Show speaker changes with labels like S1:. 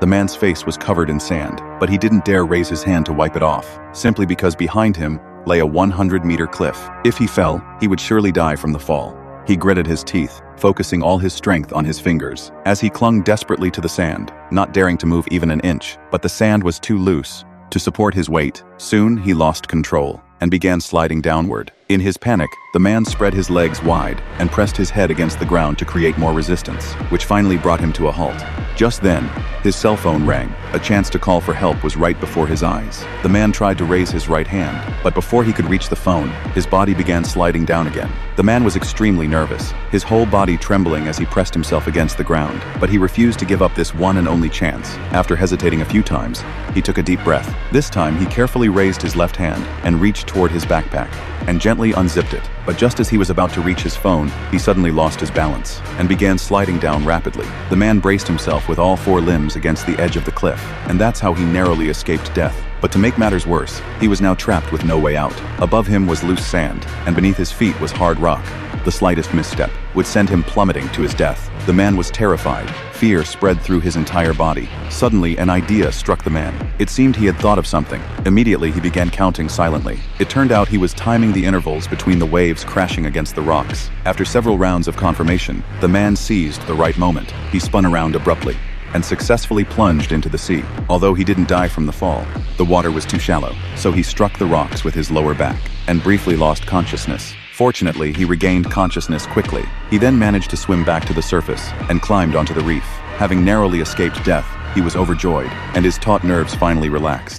S1: The man's face was covered in sand, but he didn't dare raise his hand to wipe it off, simply because behind him lay a 100-meter cliff. If he fell, he would surely die from the fall. He gritted his teeth, focusing all his strength on his fingers, as he clung desperately to the sand, not daring to move even an inch. But the sand was too loose to support his weight. Soon he lost control and began sliding downward. In his panic, the man spread his legs wide and pressed his head against the ground to create more resistance, which finally brought him to a halt. Just then, his cell phone rang. A chance to call for help was right before his eyes. The man tried to raise his right hand, but before he could reach the phone, his body began sliding down again. The man was extremely nervous, his whole body trembling as he pressed himself against the ground. But he refused to give up this one and only chance. After hesitating a few times, he took a deep breath. This time, he carefully raised his left hand and reached toward his backpack and gently unzipped it. But just as he was about to reach his phone, he suddenly lost his balance and began sliding down rapidly. The man braced himself with all four limbs against the edge of the cliff, and that's how he narrowly escaped death. But to make matters worse, he was now trapped with no way out. Above him was loose sand, and beneath his feet was hard rock. The slightest misstep would send him plummeting to his death. The man was terrified. Fear spread through his entire body. Suddenly, an idea struck the man. It seemed he had thought of something. Immediately, he began counting silently. It turned out he was timing the intervals between the waves crashing against the rocks. After several rounds of confirmation, the man seized the right moment. He spun around abruptly and successfully plunged into the sea. Although he didn't die from the fall, the water was too shallow, so he struck the rocks with his lower back and briefly lost consciousness. Fortunately, he regained consciousness quickly. He then managed to swim back to the surface and climbed onto the reef. Having narrowly escaped death, he was overjoyed, and his taut nerves finally relaxed.